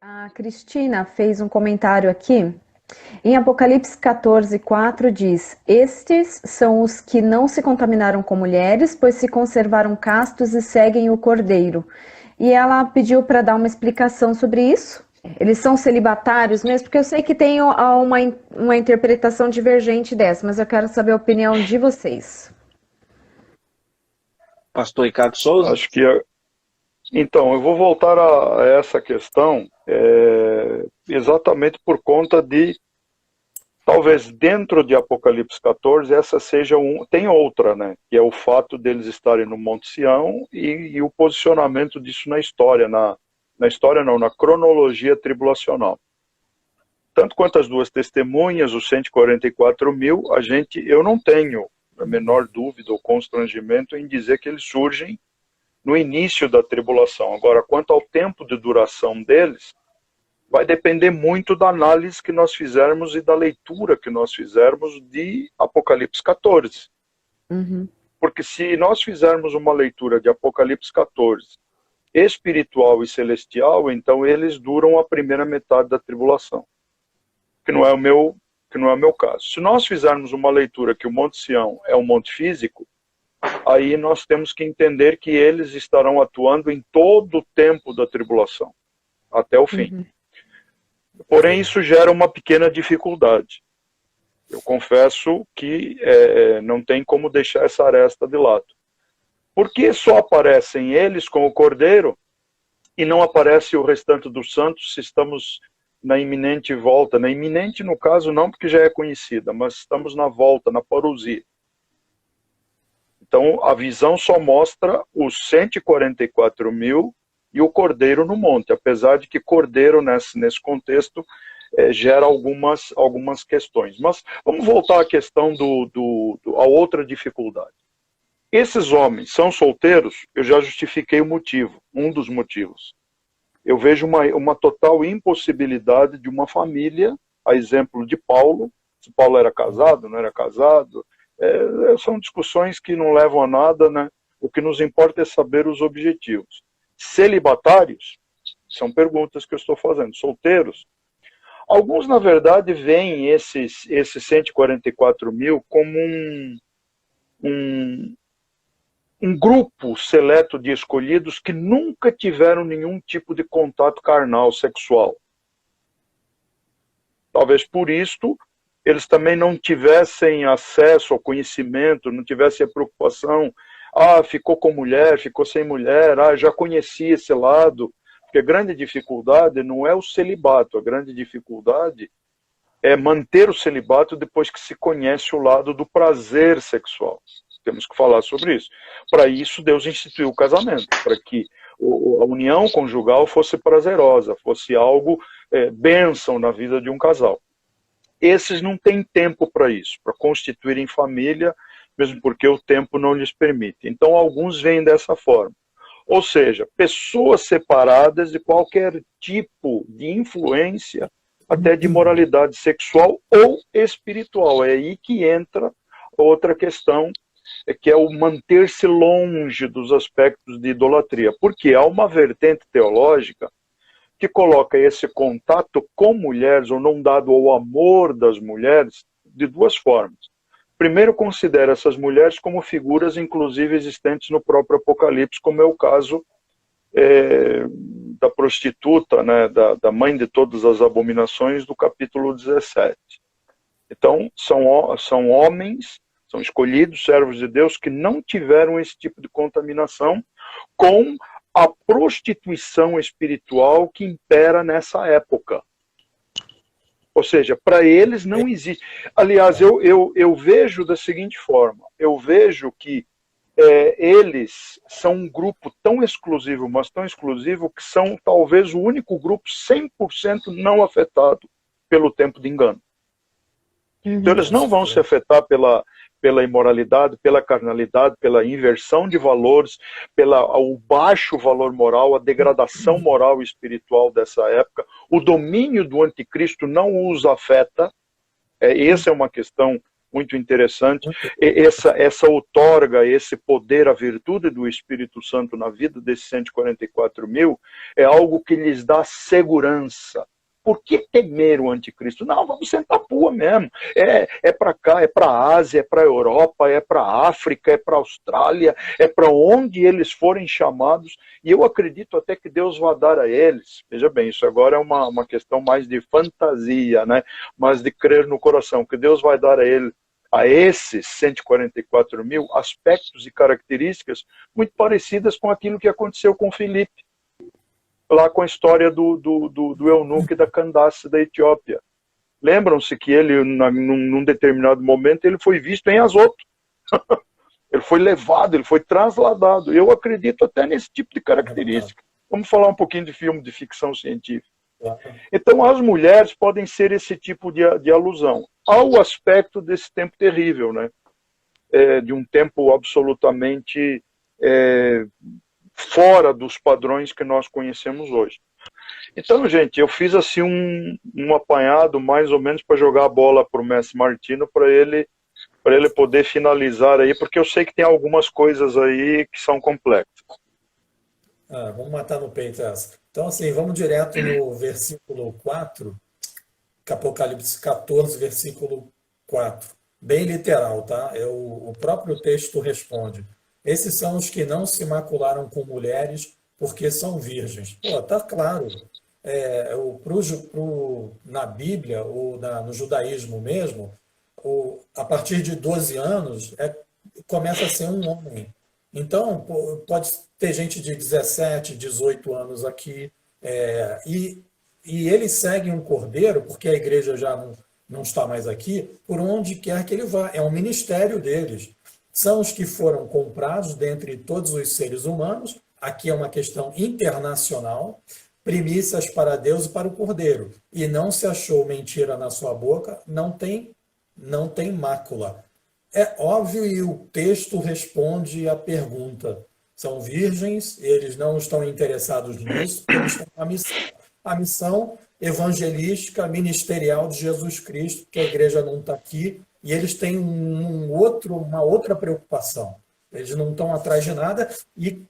A Cristina fez um comentário aqui. Em Apocalipse 14:4 diz: Estes são os que não se contaminaram com mulheres, pois se conservaram castos e seguem o Cordeiro. E ela pediu para dar uma explicação sobre isso. Eles são celibatários mesmo? Porque eu sei que tem uma interpretação divergente dessa, mas eu quero saber a opinião de vocês. Pastor Ricardo Souza? Acho que então eu vou voltar a essa questão exatamente por conta de talvez dentro de Apocalipse 14 essa seja tem outra, né? Que é o fato deles estarem no Monte Sião e o posicionamento disso na história, na história não, na cronologia tribulacional. Tanto quanto as duas testemunhas, os 144.000, eu não tenho a menor dúvida ou constrangimento em dizer que eles surgem no início da tribulação. Agora, quanto ao tempo de duração deles, vai depender muito da análise que nós fizermos e da leitura que nós fizermos de Apocalipse 14. Uhum. Porque se nós fizermos uma leitura de Apocalipse 14, espiritual e celestial, então eles duram a primeira metade da tribulação, que não é o meu caso. Se nós fizermos uma leitura que o Monte Sião é um monte físico, aí nós temos que entender que eles estarão atuando em todo o tempo da tribulação, até o fim. Uhum. Porém, isso gera uma pequena dificuldade. Eu confesso que não tem como deixar essa aresta de lado. Por que só aparecem eles com o Cordeiro e não aparece o restante dos santos se estamos na iminente volta? Na iminente, no caso, não porque já é conhecida, mas estamos na volta, na parousia. Então, a visão só mostra os 144.000 e o Cordeiro no monte, apesar de que Cordeiro, nesse contexto, gera algumas questões. Mas vamos voltar à questão a outra dificuldade. Esses homens são solteiros? Eu já justifiquei o motivo, um dos motivos. Eu vejo uma total impossibilidade de uma família, a exemplo de Paulo, se Paulo era casado, não era casado, são discussões que não levam a nada, né? O que nos importa é saber os objetivos. Celibatários? São perguntas que eu estou fazendo. Solteiros? Alguns, na verdade, veem esses 144.000 como um grupo seleto de escolhidos que nunca tiveram nenhum tipo de contato carnal, sexual. Talvez por isto eles também não tivessem acesso ao conhecimento, não tivessem a preocupação, ficou com mulher, ficou sem mulher, já conhecia esse lado. Porque a grande dificuldade não é o celibato, a grande dificuldade é manter o celibato depois que se conhece o lado do prazer sexual. Temos que falar sobre isso. Para isso, Deus instituiu o casamento, para que a união conjugal fosse prazerosa, fosse algo bênção na vida de um casal. Esses não têm tempo para isso, para constituírem família, mesmo porque o tempo não lhes permite. Então, alguns veem dessa forma. Ou seja, pessoas separadas de qualquer tipo de influência, até de moralidade sexual ou espiritual. É aí que entra outra questão, que é o manter-se longe dos aspectos de idolatria. Porque há uma vertente teológica que coloca esse contato com mulheres, ou não dado ao amor das mulheres, de duas formas. Primeiro, considera essas mulheres como figuras, inclusive, existentes no próprio Apocalipse, como é o caso da prostituta, né, da mãe de todas as abominações, do capítulo 17. Então, são homens, são escolhidos, servos de Deus, que não tiveram esse tipo de contaminação com a prostituição espiritual que impera nessa época. Ou seja, para eles não existe. Aliás, eu vejo da seguinte forma, eu vejo que eles são um grupo tão exclusivo, mas tão exclusivo, que são talvez o único grupo 100% não afetado pelo tempo de engano. Então eles não vão se afetar pela imoralidade, pela carnalidade, pela inversão de valores, o baixo valor moral, a degradação moral e espiritual dessa época. O domínio do anticristo não os afeta. Essa é uma questão muito interessante. Essa outorga, esse poder, a virtude do Espírito Santo na vida desses 144 mil, é algo que lhes dá segurança. Por que temer o anticristo? Não, vamos sentar a pua mesmo. É para cá, é para a Ásia, é para a Europa, é para a África, é para a Austrália, é para onde eles forem chamados. E eu acredito até que Deus vai dar a eles. Veja bem, isso agora é uma questão mais de fantasia, né? Mas de crer no coração, que Deus vai dar a esses 144 mil aspectos e características muito parecidas com aquilo que aconteceu com Filipe, lá com a história do eunuco da Candace da Etiópia. Lembram-se que ele, num determinado momento, ele foi visto em Azoto. Ele foi levado, ele foi trasladado. Eu acredito até nesse tipo de característica. Vamos falar um pouquinho de filme de ficção científica. Então, as mulheres podem ser esse tipo de alusão ao aspecto desse tempo terrível, né? De um tempo absolutamente fora dos padrões que nós conhecemos hoje. Então, gente, eu fiz assim um apanhado mais ou menos para jogar a bola para o mestre Martino, para ele poder finalizar aí, porque eu sei que tem algumas coisas aí que são complexas. Vamos matar no peito essa. Então, assim, vamos direto no versículo 4, Apocalipse 14, versículo 4. Bem literal, tá? O próprio texto responde. Esses são os que não se macularam com mulheres, porque são virgens. Pô, tá claro. Na Bíblia, ou no judaísmo mesmo, a partir de 12 anos, começa a ser um homem. Então, pode ter gente de 17, 18 anos aqui, e eles seguem um cordeiro, porque a igreja já não está mais aqui, por onde quer que ele vá. É um ministério deles. São os que foram comprados dentre todos os seres humanos. Aqui é uma questão internacional. Primícias para Deus e para o Cordeiro. E não se achou mentira na sua boca, não tem mácula. É óbvio, e o texto responde à pergunta. São virgens, eles não estão interessados nisso, eles têm a missão evangelística, ministerial de Jesus Cristo, que a igreja não está aqui, e eles têm uma outra preocupação. Eles não estão atrás de nada, e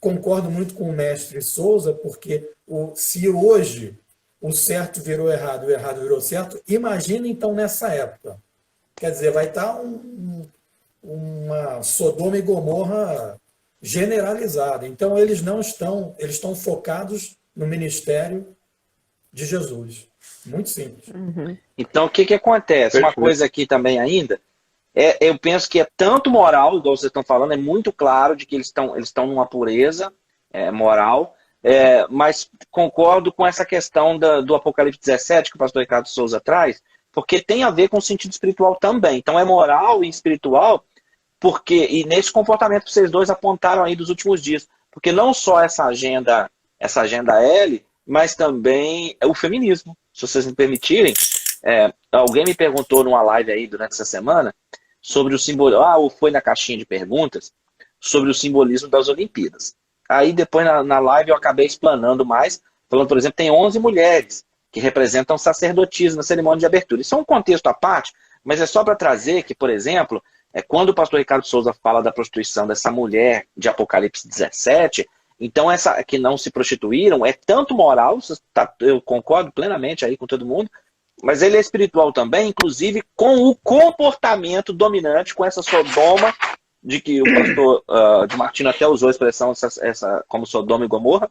concordo muito com o mestre Souza, porque se hoje o certo virou errado, o errado virou certo, imagina então nessa época. Quer dizer, vai estar uma Sodoma e Gomorra generalizada. Então eles estão focados no ministério de Jesus. Muito simples. Uhum. Então, o que acontece? Perfeito. Uma coisa aqui também ainda, eu penso que é tanto moral, igual vocês estão falando, é muito claro de que eles estão numa pureza moral, mas concordo com essa questão do Apocalipse 17, que o pastor Ricardo Souza traz, porque tem a ver com o sentido espiritual também. Então, é moral e espiritual, e nesse comportamento que vocês dois apontaram aí dos últimos dias, porque não só essa agenda L, mas também o feminismo. Se vocês me permitirem, alguém me perguntou numa live aí durante essa semana sobre o simbolismo, ou foi na caixinha de perguntas, sobre o simbolismo das Olimpíadas. Aí depois na live eu acabei explanando mais, falando, por exemplo, tem 11 mulheres que representam sacerdotismo na cerimônia de abertura. Isso é um contexto à parte, mas é só para trazer que, por exemplo, quando o pastor Ricardo Souza fala da prostituição dessa mulher de Apocalipse 17, então essa que não se prostituíram é tanto moral, eu concordo plenamente aí com todo mundo, mas ele é espiritual também, inclusive com o comportamento dominante, com essa Sodoma, de que o pastor de Martino até usou a expressão como Sodoma e Gomorra.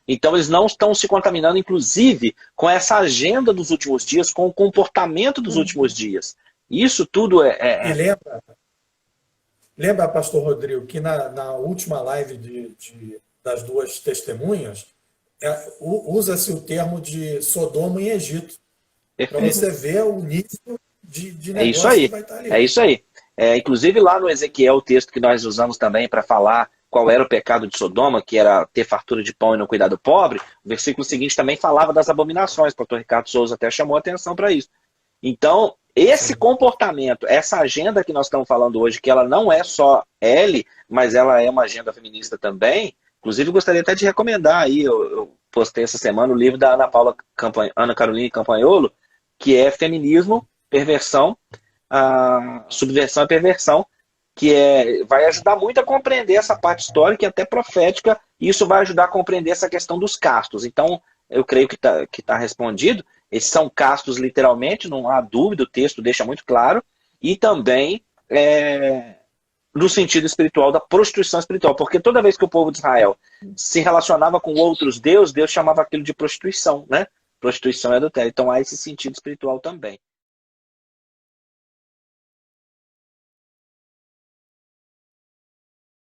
Então eles não estão se contaminando, inclusive, com essa agenda dos últimos dias, com o comportamento dos últimos dias. Isso tudo E lembra, pastor Rodrigo, que na última live das duas testemunhas, usa-se o termo de Sodoma e Egito. Para você ver o nível de negócio que vai estar ali. É isso aí. Inclusive lá no Ezequiel, o texto que nós usamos também para falar qual era o pecado de Sodoma, que era ter fartura de pão e não cuidar do pobre, o versículo seguinte também falava das abominações. O pastor Ricardo Souza até chamou a atenção para isso. Então, esse comportamento, essa agenda que nós estamos falando hoje, que ela não é só L, mas ela é uma agenda feminista também. Inclusive, gostaria até de recomendar aí, eu postei essa semana o livro da Ana Caroline Campanholo, que é Feminismo, Perversão a subversão e perversão, que vai ajudar muito a compreender essa parte histórica e até profética, e isso vai ajudar a compreender essa questão dos castos. Então, eu creio que tá respondido. Esses são castos literalmente, não há dúvida, o texto deixa muito claro, e também no sentido espiritual, da prostituição espiritual, porque toda vez que o povo de Israel se relacionava com outros deuses, Deus chamava aquilo de prostituição, né? Prostituição e adultério. Então há esse sentido espiritual também.